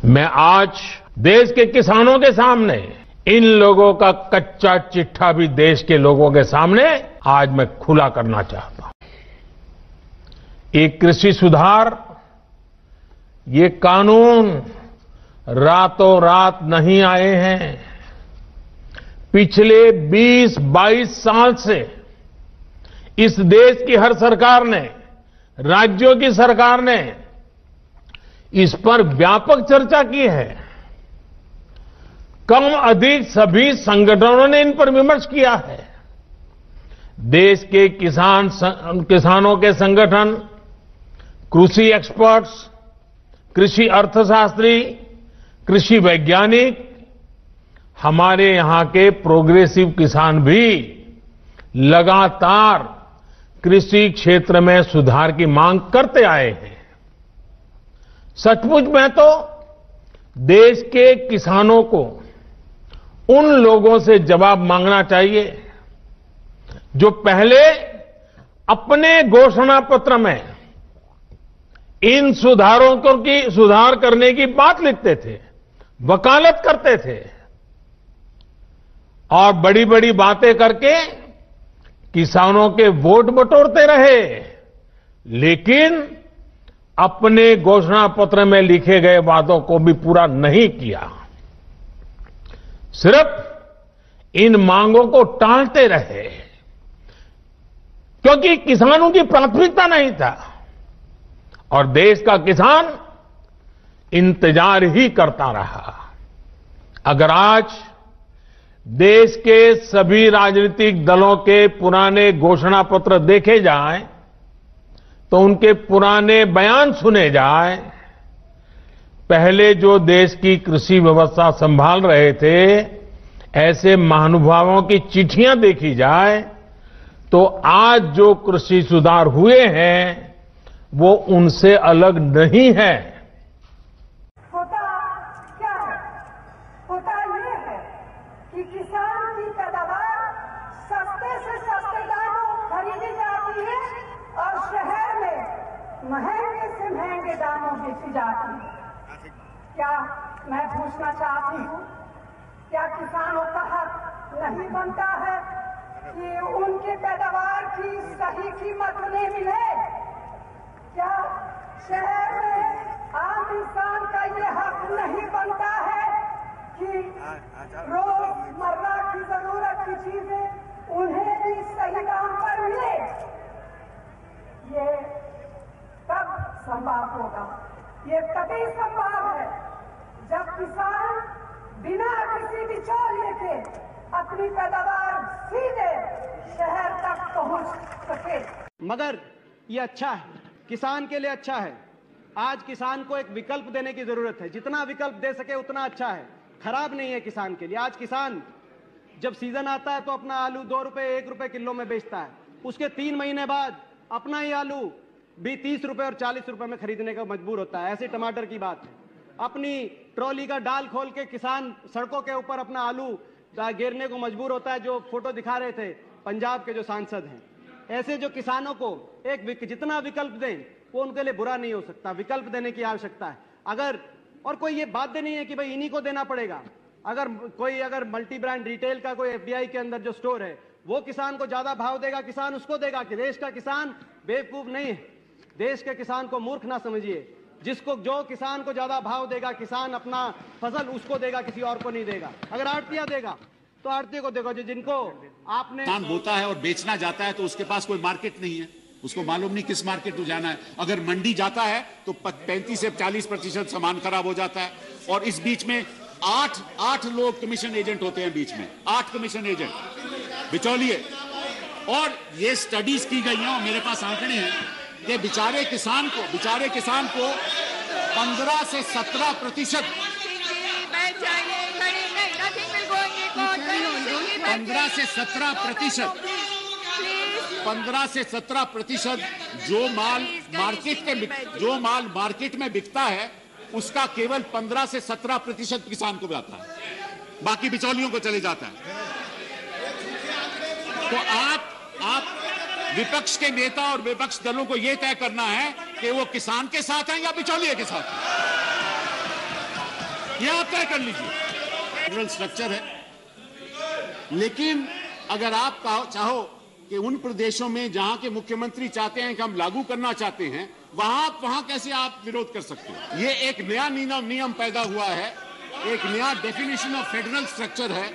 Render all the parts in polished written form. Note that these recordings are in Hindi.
मैं आज देश के किसानों के सामने इन लोगों का कच्चा चिट्ठा भी देश के लोगों के सामने आज मैं खुला करना चाहता हूं। ये कृषि सुधार, ये कानून रातों रात नहीं आए हैं। पिछले 20-22 साल से इस देश की हर सरकार ने, राज्यों की सरकार ने इस पर व्यापक चर्चा की है। कम अधिक सभी संगठनों ने इन पर विमर्श किया है। देश के किसानों के संगठन, कृषि एक्सपर्ट्स, कृषि अर्थशास्त्री, कृषि वैज्ञानिक, हमारे यहां के प्रोग्रेसिव किसान भी लगातार कृषि क्षेत्र में सुधार की मांग करते आए हैं। सचमुच में तो देश के किसानों को उन लोगों से जवाब मांगना चाहिए जो पहले अपने घोषणा पत्र में इन सुधार करने की बात लिखते थे, वकालत करते थे और बड़ी बड़ी बातें करके किसानों के वोट बटोरते रहे, लेकिन अपने घोषणा पत्र में लिखे गए वादों को भी पूरा नहीं किया। सिर्फ इन मांगों को टालते रहे क्योंकि किसानों की प्राथमिकता नहीं था और देश का किसान इंतजार ही करता रहा। अगर आज देश के सभी राजनीतिक दलों के पुराने घोषणा पत्र देखे जाएं तो उनके पुराने बयान सुने जाएं, पहले जो देश की कृषि व्यवस्था संभाल रहे थे ऐसे महानुभावों की चिट्ठियां देखी जाए तो आज जो कृषि सुधार हुए हैं वो उनसे अलग नहीं है। होता क्या है? होता ये है कि किसान की पैदावार सस्ते से सस्ते दामों खरीदी जाती है और शहर में महंगे से महंगे दामों बेची जाती है। क्या मैं पूछना चाहती हूँ, क्या किसानों का हक नहीं बनता है कि उनके पैदावार की सही कीमत उन्हें मिले? क्या शहर में आम इंसान का ये हक नहीं बनता है कि रोजमर्रा की जरूरत की चीजें उन्हें भी सही दाम पर मिले? ये कब संभव होगा? ये तभी संभव है जब किसान बिना किसी बिचौलिए के अपनी पैदावार सीधे शहर तक पहुंच सके। मगर ये अच्छा है, किसान के लिए अच्छा है। आज किसान को एक विकल्प देने की जरूरत है, जितना विकल्प दे सके उतना अच्छा है, खराब नहीं है किसान के लिए। आज किसान जब सीजन आता है तो अपना आलू 2 रुपए 1 रुपए किलो में बेचता है, उसके 3 महीने बाद अपना ही आलू भी 30 रुपए और 40 रुपए में खरीदने का मजबूर होता है। ऐसे टमाटर की बात है। अपनी ट्रॉली का डाल खोल के किसान सड़कों के ऊपर अपना आलू गिरने को मजबूर होता है, जो फोटो दिखा रहे थे पंजाब के जो सांसद हैं। ऐसे जो किसानों को जितना विकल्प दें वो उनके लिए बुरा नहीं हो सकता, विकल्प देने की आवश्यकता है। और कोई ये बाध्य नहीं है कि भाई इन्हीं को देना पड़ेगा। अगर मल्टी ब्रांड रिटेल का कोई एफडीआई के अंदर जो स्टोर है वो किसान को ज्यादा भाव देगा, किसान उसको देगा। कि देश का किसान बेवकूफ नहीं है, देश के किसान को मूर्ख ना समझिए। जो किसान को ज्यादा भाव देगा, किसान अपना फसल उसको देगा, किसी और को नहीं देगा। अगर आड़तिया देगा तो आड़ती को देखो, जिनको आपने किसान बोता है और बेचना जाता है तो उसके पास कोई मार्केट नहीं है, उसको मालूम नहीं किस मार्केट में जाना है। अगर मंडी जाता है तो 35 से 40% सामान खराब हो जाता है। और इस बीच में 8 लोग कमीशन एजेंट होते हैं, बीच में 8 कमीशन एजेंट बिचौलिए। और ये स्टडीज की गई हैं और मेरे पास आंकड़े हैं कि बेचारे किसान को 15 से 17% 15 से 17% जो माल मार्केट में बिकता है उसका केवल 15 से 17% किसान को आता है, बाकी बिचौलियों को चले जाता है। तो आप विपक्ष के नेता और विपक्ष दलों को यह तय करना है कि वो किसान के साथ हैं या बिचौलिए के साथ हैं। ये आप तय कर लीजिए। फेडरल स्ट्रक्चर है, लेकिन अगर आप चाहो कि उन प्रदेशों में जहां के मुख्यमंत्री चाहते हैं कि हम लागू करना चाहते हैं, वहां कैसे आप विरोध कर सकते हो? ये एक नया नियम पैदा हुआ है, एक नया डेफिनेशन ऑफ फेडरल स्ट्रक्चर है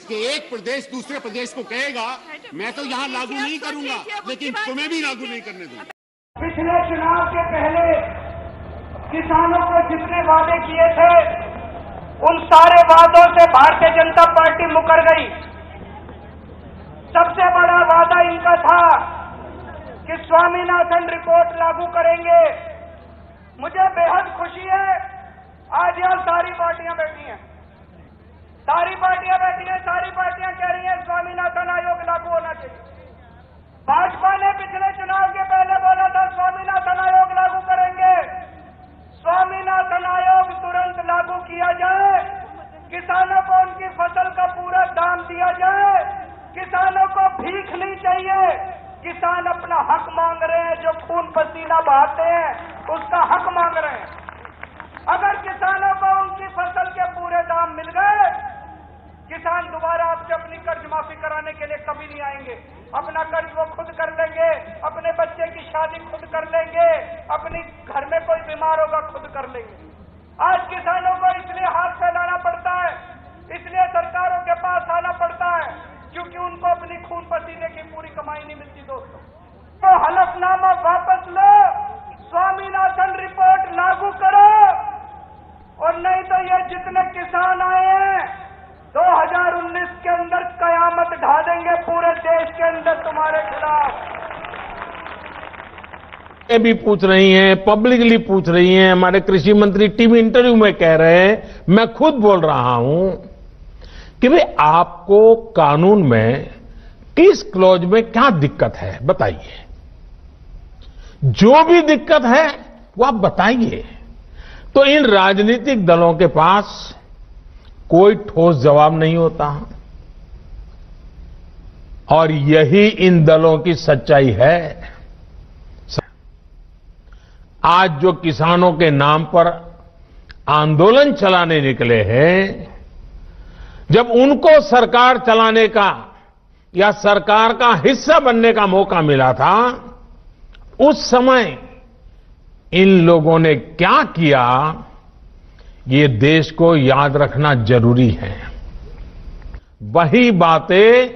कि एक प्रदेश दूसरे प्रदेश को कहेगा मैं तो यहां लागू नहीं करूंगा, लेकिन तुम्हें भी लागू नहीं करने दूंगा। पिछले चुनाव के पहले किसानों को जितने वादे किए थे, उन सारे वादों से भारतीय जनता पार्टी मुकर गई। सबसे बड़ा वादा इनका था कि स्वामीनाथन रिपोर्ट लागू करेंगे। मुझे बेहद खुशी है, आज यहां सारी पार्टियां बैठी हैं, सारी पार्टियां कह रही हैं स्वामीनाथन आयोग लागू होना चाहिए। भाजपा ने पिछले चुनाव के पहले बोला था स्वामीनाथन आयोग लागू करेंगे। स्वामीनाथन आयोग तुरंत लागू किया जाए, किसानों को उनकी फसल का पूरा दाम दिया जाए, किसानों को भीख नहीं चाहिए। किसान अपना हक मांग रहे हैं, जो खून पसीना बहाते हैं उसका हक मांग रहे हैं। अगर किसानों को उनकी फसल के पूरे दाम मिल गए, किसान दोबारा आपसे अपनी कर्ज माफी कराने के लिए कभी नहीं आएंगे। अपना कर्ज वो खुद कर लेंगे, अपने बच्चे की शादी खुद कर लेंगे, अपनी घर में कोई बीमार होगा खुद कर लेंगे। आज किसानों को इसलिए हाथ फैलाना पड़ता है, इसलिए सरकारों के पास आना पड़ता है, क्योंकि उनको अपनी खून पसीने की पूरी कमाई नहीं मिलती। दोस्तों, तो हलफनामा वापस लो, स्वामीनाथन रिपोर्ट लागू करो, और नहीं तो ये जितने किसान आए हैं 2019 के अंदर कयामत ढा देंगे पूरे देश के अंदर तुम्हारे खिलाफ। ये भी पूछ रही हैं, पब्लिकली पूछ रही हैं, हमारे कृषि मंत्री टीवी इंटरव्यू में कह रहे हैं, मैं खुद बोल रहा हूं कि भाई आपको कानून में किस क्लॉज में क्या दिक्कत है बताइए। जो भी दिक्कत है वो आप बताइए। तो इन राजनीतिक दलों के पास कोई ठोस जवाब नहीं होता, और यही इन दलों की सच्चाई है। आज जो किसानों के नाम पर आंदोलन चलाने निकले हैं, जब उनको सरकार चलाने का या सरकार का हिस्सा बनने का मौका मिला था, उस समय इन लोगों ने क्या किया, ये देश को याद रखना जरूरी है। वही बातें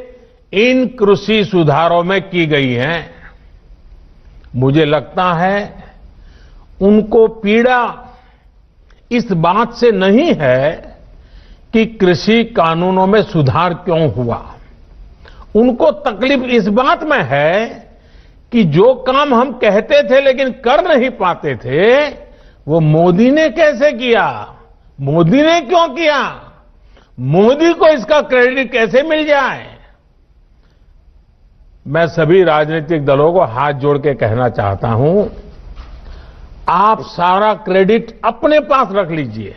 इन कृषि सुधारों में की गई हैं। मुझे लगता है उनको पीड़ा इस बात से नहीं है कि कृषि कानूनों में सुधार क्यों हुआ। उनको तकलीफ इस बात में है कि जो काम हम कहते थे लेकिन कर नहीं पाते थे, वो मोदी ने कैसे किया, मोदी ने क्यों किया, मोदी को इसका क्रेडिट कैसे मिल जाए। मैं सभी राजनीतिक दलों को हाथ जोड़ के कहना चाहता हूं, आप सारा क्रेडिट अपने पास रख लीजिए।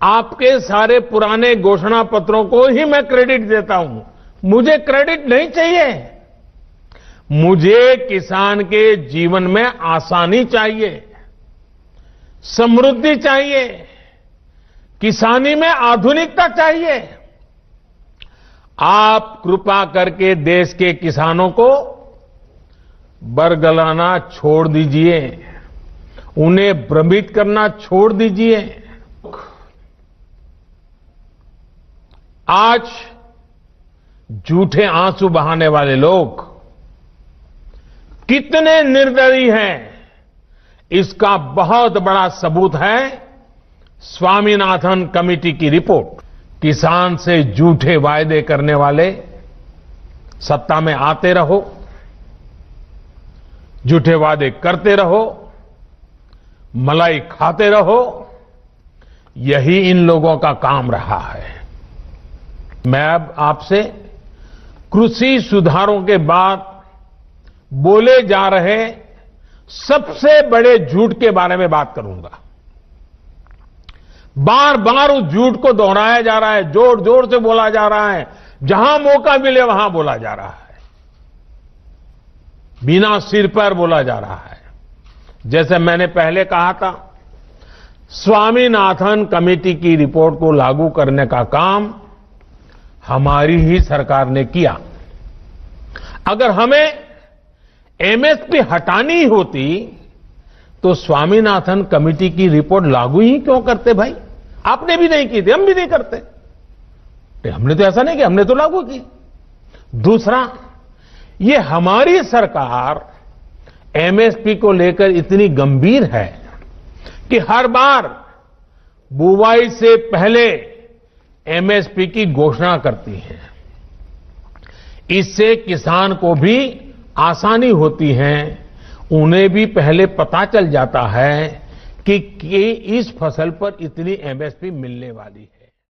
आपके सारे पुराने घोषणा पत्रों को ही मैं क्रेडिट देता हूं, मुझे क्रेडिट नहीं चाहिए। मुझे किसान के जीवन में आसानी चाहिए, समृद्धि चाहिए, किसानी में आधुनिकता चाहिए। आप कृपा करके देश के किसानों को बरगलाना छोड़ दीजिए, उन्हें भ्रमित करना छोड़ दीजिए। आज झूठे आंसू बहाने वाले लोग कितने निर्दयी हैं, इसका बहुत बड़ा सबूत है स्वामीनाथन कमेटी की रिपोर्ट। किसान से झूठे वायदे करने वाले सत्ता में आते रहो, झूठे वादे करते रहो, मलाई खाते रहो, यही इन लोगों का काम रहा है। मैं अब आपसे कृषि सुधारों के बाद बोले जा रहे सबसे बड़े झूठ के बारे में बात करूंगा। बार बार उस झूठ को दोहराया जा रहा है, जोर जोर से बोला जा रहा है, जहां मौका मिले वहां बोला जा रहा है, बिना सिर पर बोला जा रहा है। जैसे मैंने पहले कहा था, स्वामीनाथन कमेटी की रिपोर्ट को लागू करने का काम हमारी ही सरकार ने किया। अगर हमें एमएसपी हटानी होती तो स्वामीनाथन कमेटी की रिपोर्ट लागू ही क्यों करते भाई? आपने भी नहीं की थी, हम भी नहीं करते। हमने तो ऐसा नहीं किया, हमने तो लागू की। दूसरा, ये हमारी सरकार एमएसपी को लेकर इतनी गंभीर है कि हर बार बुवाई से पहले एमएसपी की घोषणा करती है। इससे किसान को भी आसानी होती है, उन्हें भी पहले पता चल जाता है कि इस फसल पर इतनी एमएसपी मिलने वाली है।